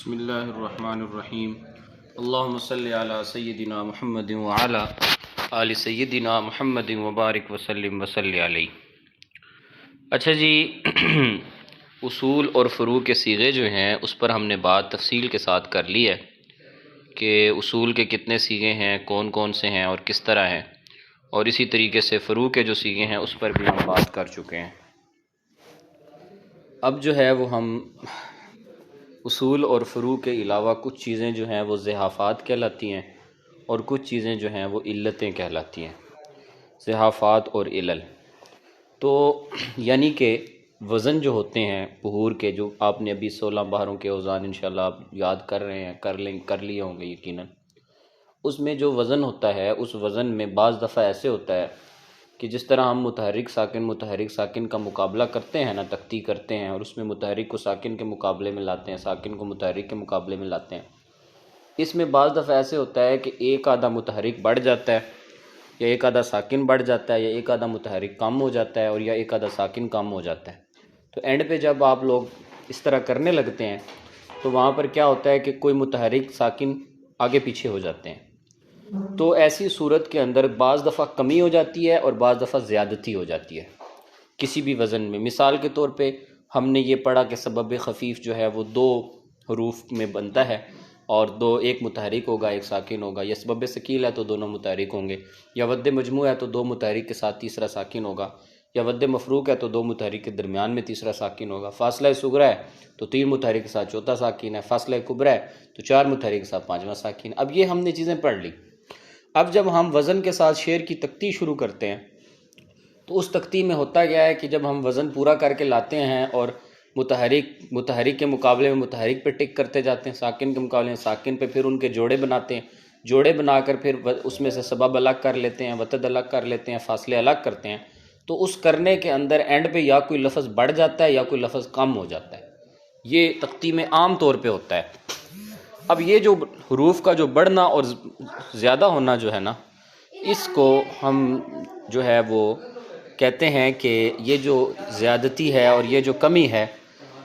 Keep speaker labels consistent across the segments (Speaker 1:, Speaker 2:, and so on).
Speaker 1: بسم اللہ الرحمن الرحیم اللہم صلی علی سیدنا محمد وعلی آل سیدنا محمد وبارک وسلم وصلی علیہ۔ اچھا جی، اصول اور فروع کے صیغے جو ہیں اس پر ہم نے بات تفصیل کے ساتھ کر لی ہے کہ اصول کے کتنے صیغے ہیں، کون کون سے ہیں اور کس طرح ہیں، اور اسی طریقے سے فروع کے جو صیغے ہیں اس پر بھی ہم بات کر چکے ہیں۔ اب جو ہے وہ ہم اصول اور فروع کے علاوہ کچھ چیزیں جو ہیں وہ ضعافات کہلاتی ہیں اور کچھ چیزیں جو ہیں وہ علتیں کہلاتی ہیں۔ ضعافات اور علل تو یعنی کہ وزن جو ہوتے ہیں بحور کے، جو آپ نے ابھی 16 بحروں کے اوزان انشاءاللہ آپ یاد کر رہے ہیں، کر لیے ہوں گے یقیناً۔ اس میں جو وزن ہوتا ہے اس وزن میں بعض دفعہ ایسے ہوتا ہے کہ جس طرح ہم متحرک ساکن کا مقابلہ کرتے ہیں نا، تختی کرتے ہیں، اور اس میں متحرک کو ساکن کے مقابلے میں لاتے ہیں، ساکن کو متحرک کے مقابلے میں لاتے ہیں۔ اس میں بعض دفعہ ایسے ہوتا ہے کہ ایک آدھا متحرک بڑھ جاتا ہے، یا ایک آدھا ساکن بڑھ جاتا ہے، یا ایک آدھا متحرک کم ہو جاتا ہے، اور یا ایک آدھا ساکن کم ہو جاتا ہے۔ تو اینڈ پہ جب آپ لوگ اس طرح کرنے لگتے ہیں تو وہاں پر کیا ہوتا ہے کہ کوئی متحرک ساکن آگے پیچھے ہو جاتے ہیں۔ تو ایسی صورت کے اندر بعض دفعہ کمی ہو جاتی ہے اور بعض دفعہ زیادتی ہو جاتی ہے کسی بھی وزن میں۔ مثال کے طور پہ ہم نے یہ پڑھا کہ سبب خفیف جو ہے وہ 2 حروف میں بنتا ہے، اور ایک متحرک ہوگا ایک ساکن ہوگا، یا سبب ثقیل ہے تو دونوں متحرک ہوں گے، یا ود مجموع ہے تو 2 متحرک کے ساتھ تیسرا ساکن ہوگا، یا ود مفروق ہے تو 2 متحرک کے درمیان میں تیسرا ساکن ہوگا، فاصلہ صغرا ہے تو 3 متحرک کے ساتھ چوتھا ساکن ہے، فاصلہ کبریٰ ہے تو 4 متحرک کے ساتھ 5واں ساکن۔ اب یہ ہم نے چیزیں پڑھ لی۔ اب جب ہم وزن کے ساتھ شعر کی تختی شروع کرتے ہیں تو اس تختی میں ہوتا گیا ہے کہ جب ہم وزن پورا کر کے لاتے ہیں اور متحرک کے مقابلے میں متحرک پہ ٹک کرتے جاتے ہیں، ساکن کے مقابلے میں ساکن پہ، پھر ان کے جوڑے بناتے ہیں، جوڑے بنا کر پھر اس میں سے سبب الگ کر لیتے ہیں، وتد الگ کر لیتے ہیں، فاصلے الگ کرتے ہیں، تو اس کرنے کے اندر اینڈ پہ یا کوئی لفظ بڑھ جاتا ہے یا کوئی لفظ کم ہو جاتا ہے۔ یہ تختی میں عام طور پہ ہوتا ہے۔ اب یہ جو حروف کا جو بڑھنا اور زیادہ ہونا جو ہے نا، اس کو ہم جو ہے وہ کہتے ہیں کہ یہ جو زیادتی ہے اور یہ جو کمی ہے،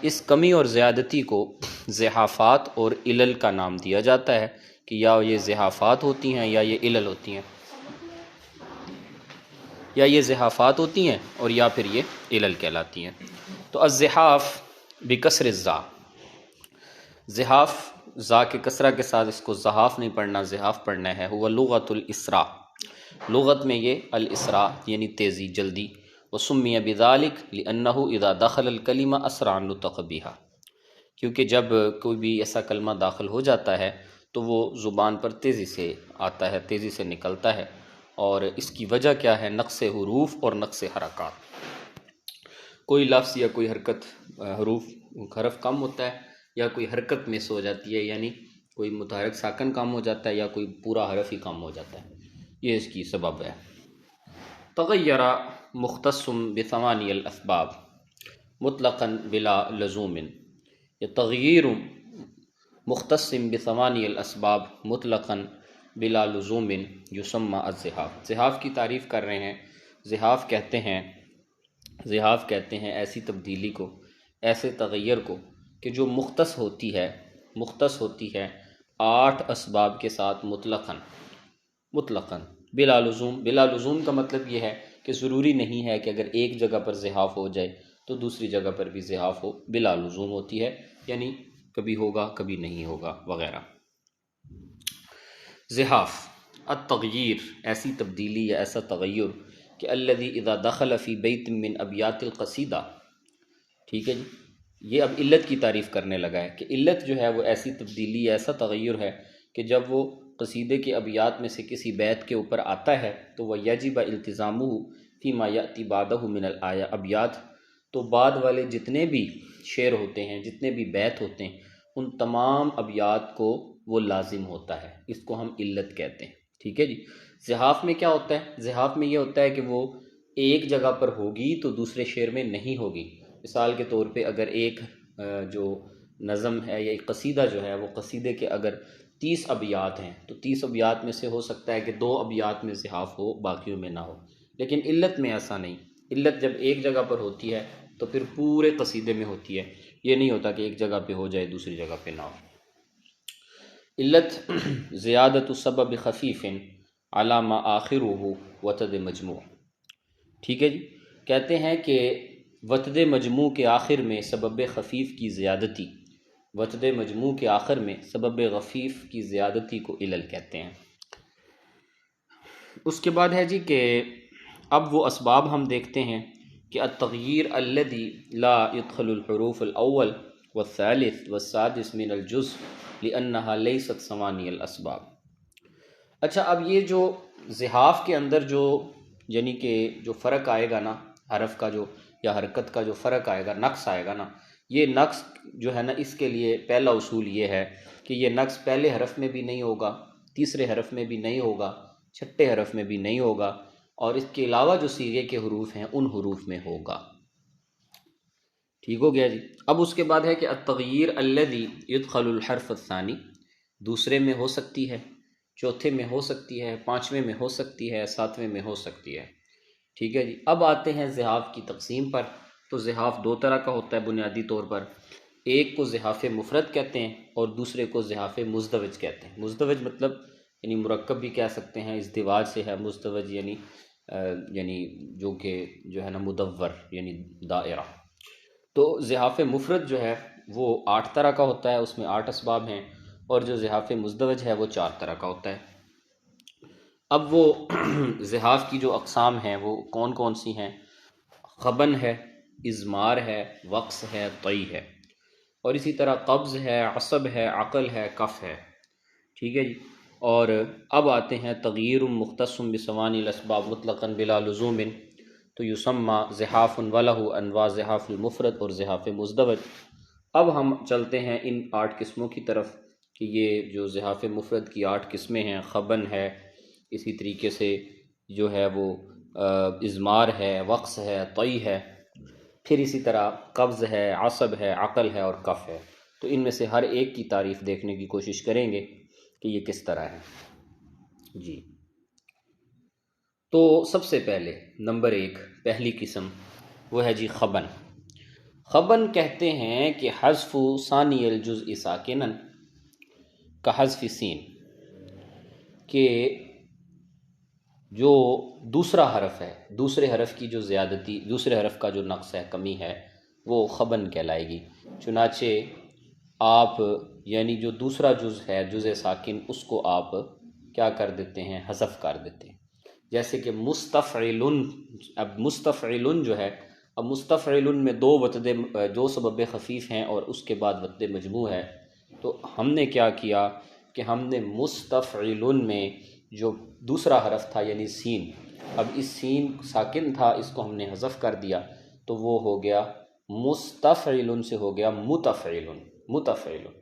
Speaker 1: اس کمی اور زیادتی کو ضعافات اور علل کا نام دیا جاتا ہے کہ یا یہ ضعافات ہوتی ہیں یا یہ علل ہوتی ہیں، یا یہ ضعافات ہوتی ہیں اور یا پھر یہ علل کہلاتی ہیں۔ تو الضعاف بکسر الزا، ضعاف زا کے کسرہ کے ساتھ اس کو ضعاف نہیں پڑھنا، ضعاف پڑھنا ہے۔ ہوا لغت الاسراء، لغت میں یہ الاسراء یعنی تیزی، جلدی۔ وسمی بذالک لانہ اذا دخل الکلمہ اسرع نطق بها، کیونکہ جب کوئی بھی ایسا کلمہ داخل ہو جاتا ہے تو وہ زبان پر تیزی سے آتا ہے، تیزی سے نکلتا ہے، اور اس کی وجہ کیا ہے؟ نقص حروف اور نقص حرکات۔ کوئی لفظ یا کوئی حرکت، حرف کم ہوتا ہے یا کوئی حرکت مس ہو جاتی ہے، یعنی کوئی متحرک ساکن کم ہو جاتا ہے یا کوئی پورا حرف ہی کم ہو جاتا ہے، یہ اس کی سبب ہے۔ تغیر مختص بثمانی الاسباب مطلقا بلا لزوم، یہ تغییر مختص بثمانی الاسباب مطلقا بلا لزوم یسمى الزحاف۔ زحاف کی تعریف کر رہے ہیں۔ زحاف کہتے ہیں ایسی تبدیلی کو، ایسے تغیر کو کہ جو مختص ہوتی ہے 8 اسباب کے ساتھ مطلقاً بلا لزوم۔ بلا لزوم کا مطلب یہ ہے کہ ضروری نہیں ہے کہ اگر ایک جگہ پر زحاف ہو جائے تو دوسری جگہ پر بھی زحاف ہو، بلا لزوم ہوتی ہے، یعنی کبھی ہوگا کبھی نہیں ہوگا وغیرہ۔ زحاف التغییر، ایسی تبدیلی یا ایسا تغیر کہ الذی اذا دخل فی بیت من ابیات القصیدہ، ٹھیک ہے جی، یہ اب علت کی تعریف کرنے لگا ہے کہ علت جو ہے وہ ایسی تبدیلی، ایسا تغیر ہے کہ جب وہ قصیدے کے ابیات میں سے کسی بیت کے اوپر آتا ہے تو وہ یجب التزامہ فیما یأتی بعدہ من الآیہ، ابیات تو بعد والے جتنے بھی شعر ہوتے ہیں، جتنے بھی بیت ہوتے ہیں، ان تمام ابیات کو وہ لازم ہوتا ہے، اس کو ہم علت کہتے ہیں، ٹھیک ہے جی۔ زحاف میں کیا ہوتا ہے؟ زحاف میں یہ ہوتا ہے کہ وہ ایک جگہ پر ہوگی تو دوسرے شعر میں نہیں ہوگی۔ مثال کے طور پہ اگر ایک جو نظم ہے یا ایک قصیدہ جو ہے، وہ قصیدے کے اگر 30 ابیات ہیں تو 30 ابیات میں سے ہو سکتا ہے کہ 2 ابیات میں زحاف ہو، باقیوں میں نہ ہو، لیکن علت میں ایسا نہیں۔ علت جب ایک جگہ پر ہوتی ہے تو پھر پورے قصیدے میں ہوتی ہے، یہ نہیں ہوتا کہ ایک جگہ پہ ہو جائے دوسری جگہ پہ نہ ہو۔ علت زیادت سبب خفیف علی ما آخرہ وتد مجموع. ٹھیک ہے جی. کہتے ہیں کہ وتد مجموع کے آخر میں سبب خفیف کی زیادتی، وتد مجموع کے آخر میں سبب خفیف کی زیادتی کو علل کہتے ہیں. اس کے بعد ہے جی کہ اب وہ اسباب ہم دیکھتے ہیں کہ التغییر الذی لا يدخل الحروف الاول والثالث والسادس من الجزء لأنها لیست ثوانی الاسباب. اچھا، اب یہ جو زحاف کے اندر جو یعنی کہ جو فرق آئے گا نا، حرف کا جو یا حرکت کا جو فرق آئے گا، نقص آئے گا نا، یہ نقص جو ہے نا، اس کے لیے پہلا اصول یہ ہے کہ یہ نقص پہلے حرف میں بھی نہیں ہوگا، تیسرے حرف میں بھی نہیں ہوگا، چھٹے حرف میں بھی نہیں ہوگا، اور اس کے علاوہ جو صیغے کے حروف ہیں ان حروف میں ہوگا. ٹھیک ہو گیا جی. اب اس کے بعد ہے کہ التغییر الذی يدخل الحرف الثانی، دوسرے میں ہو سکتی ہے، چوتھے میں ہو سکتی ہے، پانچویں میں ہو سکتی ہے، ساتویں میں ہو سکتی ہے. ٹھیک ہے جی. اب آتے ہیں زحاف کی تقسیم پر. تو زحاف دو طرح کا ہوتا ہے بنیادی طور پر. ایک کو زحاف مفرد کہتے ہیں اور دوسرے کو زحاف مزدوج کہتے ہیں. مزدوج مطلب یعنی مرکب بھی کہہ سکتے ہیں، ازدواج سے ہے. مزدوج یعنی جو کہ جو ہے نا مدور یعنی دائرہ. تو زحاف مفرد جو ہے وہ 8 طرح کا ہوتا ہے، اس میں 8 اسباب ہیں، اور جو زحاف مزدوج ہے وہ 4 طرح کا ہوتا ہے. اب وہ زحاف کی جو اقسام ہیں وہ کون کون سی ہیں؟ خبن ہے، اضمار ہے، وقص ہے، طی ہے، اور اسی طرح قبض ہے، عصب ہے، عقل ہے، کف ہے. ٹھیک ہے جی. اور اب آتے ہیں تغییر مختص بثوانی الاسباب مطلقا بلا لزوم تو یسمى زحاف ولہ انواع زحاف المفرد اور زحاف مزدوج. اب ہم چلتے ہیں ان 8 قسموں کی طرف کہ یہ جو زحاف مفرد کی 8 قسمیں ہیں، خبن ہے، اسی طریقے سے جو ہے وہ اضمار ہے، وقص ہے، طی ہے، پھر اسی طرح قبض ہے، عصب ہے، عقل ہے اور کف ہے. تو ان میں سے ہر ایک کی تعریف دیکھنے کی کوشش کریں گے کہ یہ کس طرح ہے. جی. تو سب سے پہلے نمبر 1 پہلی قسم وہ ہے جی خبن. خبن کہتے ہیں کہ حذف ثانی الجزء ساکنا کحذف سین، کہ جو دوسرا حرف ہے، دوسرے حرف کی جو زیادتی، دوسرے حرف کا جو نقص ہے، کمی ہے، وہ خبن کہلائے گی. چنانچہ آپ یعنی جو دوسرا جز ہے، جز ساکن، اس کو آپ کیا کر دیتے ہیں؟ حذف کر دیتے ہیں. جیسے کہ مستفعلن. اب مستفعلن جو ہے، اب مستفعلن میں دو سبب خفیف ہیں اور اس کے بعد وتد مجموع ہے. تو ہم نے کیا کیا کہ ہم نے مستفعلن میں جو دوسرا حرف تھا یعنی سین، اب اس سین ساکن تھا، اس کو ہم نے حذف کر دیا، تو وہ ہو گیا مستفعلن سے ہو گیا متفعلن. متفعلن.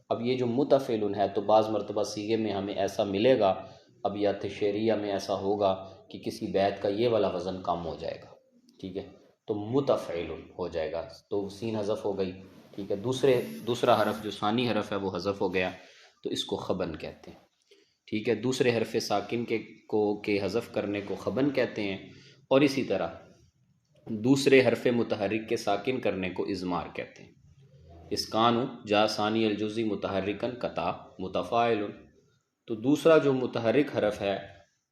Speaker 1: اب یہ جو متفعلن ہے تو بعض مرتبہ صیغے میں ہمیں ایسا ملے گا، ابیات شعریہ میں ایسا ہوگا کہ کسی بیت کا یہ والا وزن کم ہو جائے گا. ٹھیک ہے، تو متفعلن ہو جائے گا، تو سین حذف ہو گئی. ٹھیک ہے، دوسرا حرف جو ثانی حرف ہے وہ حذف ہو گیا، تو اس کو خبن کہتے ہیں. ٹھیک ہے، دوسرے حرف ساکن کے حذف کرنے کو خبن کہتے ہیں، اور اسی طرح دوسرے حرف متحرک کے ساکن کرنے کو اضمار کہتے ہیں. اسکانو جا ثانی الجزء متحرکن قطع متفاعل. تو دوسرا جو متحرک حرف ہے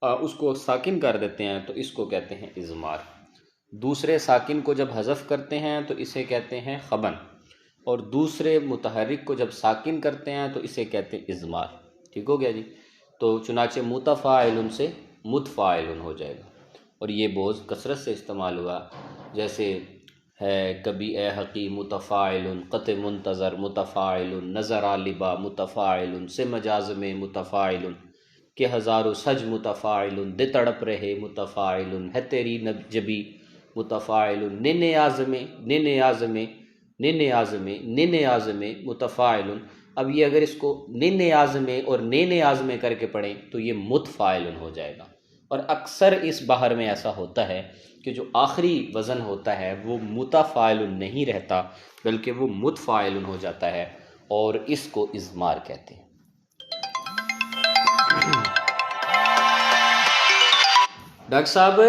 Speaker 1: اس کو ساکن کر دیتے ہیں تو اس کو کہتے ہیں اضمار. دوسرے ساکن کو جب حذف کرتے ہیں تو اسے کہتے ہیں خبن، اور دوسرے متحرک کو جب ساکن کرتے ہیں تو اسے کہتے ہیں اضمار. ٹھیک ہو گیا جی. تو چنانچہ متفاعل سے متفاعل ہو جائے گا، اور یہ بوز کثرت سے استعمال ہوا، جیسے ہے کبھی اے حقی متفاعل، قط منتظر متفاعل، نظر لبا متفاعل، سے مجاز میں متفاعل، کہ ہزاروں سج متفاعل، دے تڑپ رہے متفاعل، ہے تیری جبی متفاعل، نیاز میں متفاعل. اب یہ اگر اس کو نیاز میں اور نیاز میں کر کے پڑھیں تو یہ متفاعل ہو جائے گا. اور اکثر اس بحر میں ایسا ہوتا ہے کہ جو آخری وزن ہوتا ہے وہ متفاعل نہیں رہتا بلکہ وہ متفاعل ہو جاتا ہے، اور اس کو اضمار کہتے ہیں. ڈاکٹر صاحب،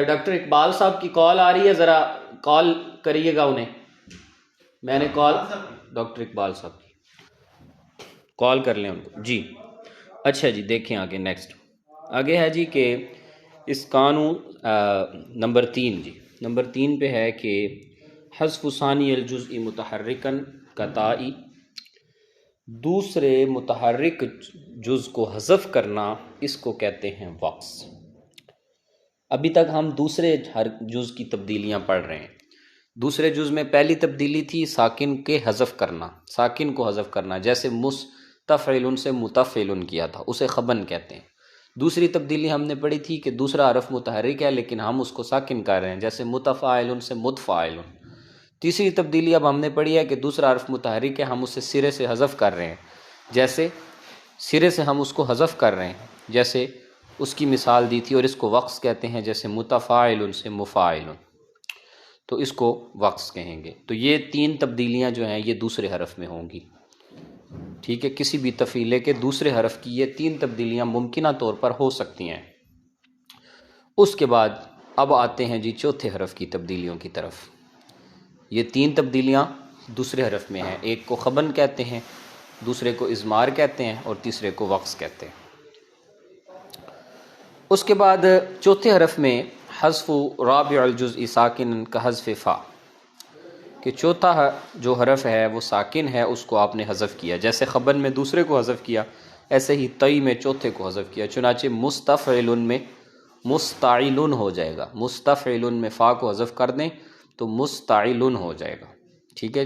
Speaker 1: ڈاکٹر اقبال صاحب کی کال آ رہی ہے، ذرا کال کریے گا انہیں. میں نے کال ڈاکٹر اقبال صاحب کی. کال کر لیں ان کو جی۔ اچھا جی دیکھیں آگے نیکسٹ آگے ہے جی کہ اس قانون نمبر 3 جی، نمبر 3 پہ ہے کہ حذف ثانی الجزء متحرکن کتائی، دوسرے متحرک جز کو حذف کرنا، اس کو کہتے ہیں وقص۔ ابھی تک ہم دوسرے جز کی تبدیلیاں پڑھ رہے ہیں۔ دوسرے جز میں پہلی تبدیلی تھی ساکن کے حذف کرنا، ساکن کو حذف کرنا، جیسے مستفعل سے متفعل کیا تھا، اسے خبن کہتے ہیں۔ دوسری تبدیلی ہم نے پڑھی تھی کہ دوسرا حرف متحرک ہے لیکن ہم اس کو ساکن کر رہے ہیں، جیسے متفاعل سے متفاعل۔ تیسری تبدیلی اب ہم نے پڑھی ہے کہ دوسرا حرف متحرک ہے، ہم اسے سرے سے حذف کر رہے ہیں، جیسے سرے سے ہم اس کو حذف کر رہے ہیں، جیسے اس کی مثال دی تھی، اور اس کو وقص کہتے ہیں، جیسے متفاعل سے مفاعل، تو اس کو وقص کہیں گے۔ تو یہ 3 تبدیلیاں جو ہیں یہ دوسرے حرف میں ہوں گی، ٹھیک ہے، کسی بھی تفعیلے کے دوسرے حرف کی یہ 3 تبدیلیاں ممکنہ طور پر ہو سکتی ہیں۔ اس کے بعد اب آتے ہیں جی چوتھے حرف کی تبدیلیوں کی طرف۔ یہ 3 تبدیلیاں دوسرے حرف میں ہیں، ایک کو خبن کہتے ہیں، دوسرے کو اضمار کہتے ہیں، اور تیسرے کو وقص کہتے ہیں۔ اس کے بعد چوتھے حرف میں حذف رابع الجزء ساکن کا حذف فا، کہ چوتھا جو حرف ہے وہ ساکن ہے، اس کو آپ نے حذف کیا، جیسے خبن میں دوسرے کو حذف کیا، ایسے ہی تئی میں چوتھے کو حذف کیا، چنانچہ مستفعل میں مستعل ہو جائے گا، مستفعل میں فا کو حذف کر دیں تو مستعل ہو جائے گا، ٹھیک ہے۔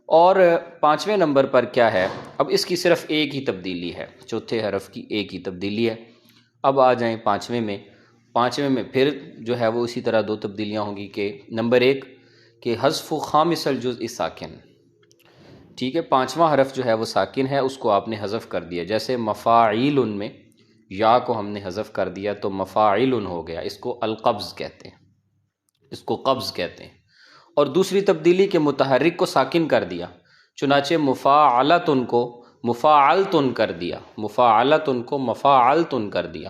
Speaker 1: اور 5ویں نمبر پر کیا ہے، اب اس کی صرف ایک ہی تبدیلی ہے، چوتھے حرف کی ایک ہی تبدیلی ہے۔ اب آ جائیں 5ویں میں، 5ویں میں پھر جو ہے وہ اسی طرح 2 تبدیلیاں ہوں گی، کہ نمبر 1 کہ حذف خامس الجزء ساکن، ٹھیک ہے، 5واں حرف جو ہے وہ ساکن ہے، اس کو آپ نے حذف کر دیا، جیسے مفاعیل میں یا کو ہم نے حذف کر دیا تو مفاعل ہو گیا، اس کو القبض کہتے ہیں، اس کو قبض کہتے ہیں۔ اور دوسری تبدیلی کے متحرک کو ساکن کر دیا، چنانچہ مفاعلتن کو مفاعلتن کر دیا، مفاعلتن کو مفاعلتن کر دیا،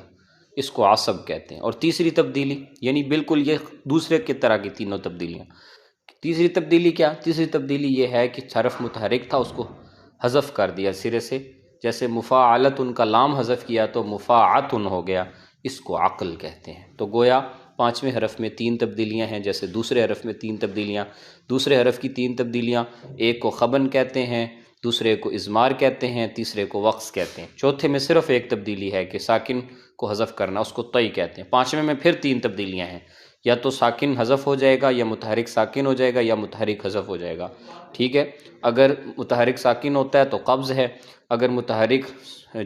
Speaker 1: اس کو عصب کہتے ہیں۔ اور تیسری تبدیلی، یعنی بالکل یہ دوسرے کی طرح کی تینوں تبدیلیاں۔ تیسری تبدیلی کیا؟ تیسری تبدیلی یہ ہے کہ حرف متحرک تھا، اس کو حذف کر دیا سرے سے، جیسے مفاعلتن کا لام حذف کیا تو مفاعتن ہو گیا، اس کو عقل کہتے ہیں۔ تو گویا 5ویں حرف میں 3 تبدیلیاں ہیں، جیسے دوسرے حرف میں 3 تبدیلیاں، دوسرے حرف کی 3 تبدیلیاں، ایک کو خبن کہتے ہیں، دوسرے کو اضمار کہتے ہیں، تیسرے کو وقص کہتے ہیں۔ چوتھے میں صرف ایک تبدیلی ہے کہ ساکن کو حذف کرنا، اس کو طی کہتے ہیں۔ 5ویں میں پھر 3 تبدیلیاں ہیں، یا تو ساکن حذف ہو جائے گا، یا متحرک ساکن ہو جائے گا، یا متحرک حذف ہو جائے گا، ٹھیک ہے۔ اگر متحرک ساکن ہوتا ہے تو قبض ہے، اگر متحرک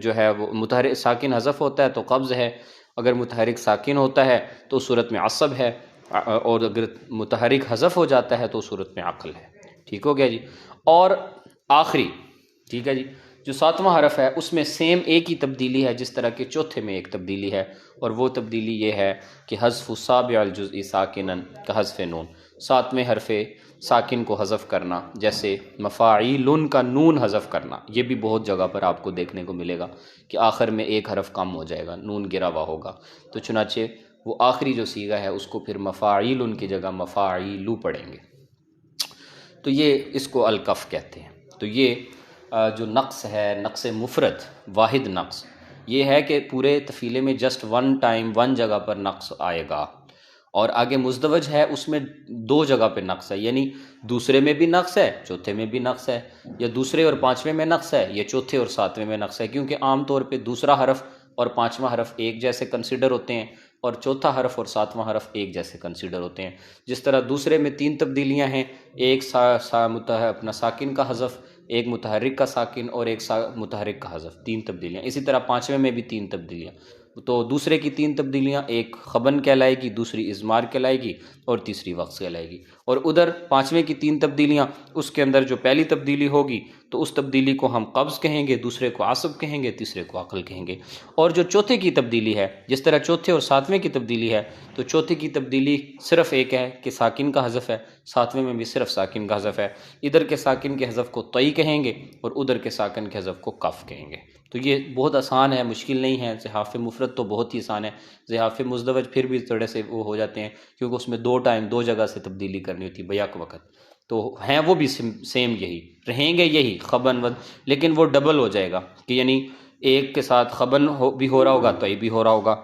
Speaker 1: جو ہے وہ متحرک ساکن حذف ہوتا ہے تو قبض ہے، اگر متحرک ساکن ہوتا ہے تو صورت میں عصب ہے، اور اگر متحرک حذف ہو جاتا ہے تو صورت میں عقل ہے، ٹھیک ہو گیا جی۔ اور آخری، ٹھیک ہے جی، جو 7واں حرف ہے اس میں سیم ایک ہی تبدیلی ہے جس طرح کہ چوتھے میں ایک تبدیلی ہے، اور وہ تبدیلی یہ ہے کہ حذف سابع الجزء ساکنا کا حذف نون، 7ویں حرف ساکن کو حذف کرنا، جیسے مفاعیل کا نون حذف کرنا، یہ بھی بہت جگہ پر آپ کو دیکھنے کو ملے گا کہ آخر میں ایک حرف کم ہو جائے گا، نون گرا ہوا ہوگا، تو چنانچہ وہ آخری جو صیغہ ہے اس کو پھر مفاعیل کی جگہ مفاعیلو پڑھیں گے، تو یہ اس کو الکف کہتے ہیں۔ تو یہ جو نقص ہے، نقص مفرد، واحد نقص، یہ ہے کہ پورے تفعیلے میں جسٹ 1 ٹائم 1 جگہ پر نقص آئے گا، اور آگے مزدوج ہے اس میں 2 جگہ پہ نقص ہے، یعنی دوسرے میں بھی نقص ہے، چوتھے میں بھی نقص ہے، یا دوسرے اور 5ویں میں نقص ہے، یا چوتھے اور 7ویں میں نقص ہے، کیونکہ عام طور پہ دوسرا حرف اور 5واں حرف ایک جیسے کنسیڈر ہوتے ہیں، اور چوتھا حرف اور 7واں حرف ایک جیسے کنسیڈر ہوتے ہیں۔ جس طرح دوسرے میں 3 تبدیلیاں ہیں، ایک اپنا ساکن کا حذف، ایک متحرک کا ساکن، اور ایک متحرک کا حذف، 3 تبدیلیاں۔ اسی طرح 5ویں میں بھی 3 تبدیلیاں، تو دوسرے کی 3 تبدیلیاں، ایک خبن کہلائے گی، دوسری اضمار کہلائے گی، اور تیسری وقص کہلائے گی۔ اور ادھر 5ویں کی 3 تبدیلیاں، اس کے اندر جو پہلی تبدیلی ہوگی تو اس تبدیلی کو ہم قبض کہیں گے، دوسرے کو عصب کہیں گے، تیسرے کو عقل کہیں گے۔ اور جو چوتھے کی تبدیلی ہے، جس طرح چوتھے اور 7ویں کی تبدیلی ہے، تو چوتھے کی تبدیلی صرف ایک ہے کہ ساکن کا حذف ہے، 7ویں میں بھی صرف ساکن کا حذف ہے، ادھر کے ساکن کے حذف کو طی کہیں گے اور ادھر کے ساکن کے حذف کو کف کہیں گے۔ تو یہ بہت آسان ہے، مشکل نہیں ہے۔ زحاف مفرد تو بہت ہی آسان ہے، زحاف مزدوج پھر بھی تھوڑے سے وہ ہو جاتے ہیں، کیونکہ اس میں 2 ٹائم 2 جگہ سے تبدیلی کرنی ہوتی ہے بیک وقت۔ تو ہیں وہ بھی سیم یہی رہیں گے، یہی خبن ود، لیکن وہ ڈبل ہو جائے گا کہ یعنی ایک کے ساتھ خبن بھی ہو رہا ہوگا طی بھی ہو رہا ہوگا،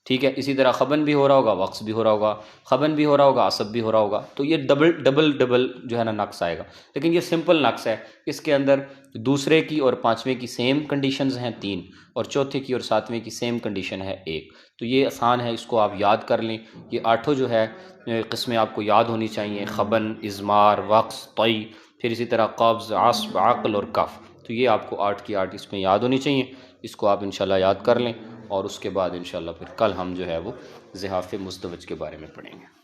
Speaker 1: ٹھیک ہے، اسی طرح خبن بھی ہو رہا ہوگا وقص بھی ہو رہا ہوگا، خبن بھی ہو رہا ہوگا عصب بھی ہو رہا ہوگا، تو یہ ڈبل ڈبل ڈبل جو ہے نا نقص آئے گا۔ لیکن یہ سمپل نقص ہے، اس کے اندر دوسرے کی اور پانچویں کی سیم کنڈیشنز ہیں 3، اور چوتھے کی اور ساتویں کی سیم کنڈیشن ہے 1۔ تو یہ آسان ہے، اس کو آپ یاد کر لیں۔ یہ 8 جو ہے قسمیں آپ کو یاد ہونی چاہیے، خبن، اضمار، وقص، طی، پھر اسی طرح قبض، عصب، عقل اور کف۔ تو یہ آپ کو 8 کی 8 اس میں یاد ہونی چاہیے، اس کو آپ انشاءاللہ یاد کر لیں، اور اس کے بعد انشاءاللہ پھر کل ہم جو ہے وہ زحاف مزدوج کے بارے میں پڑھیں گے۔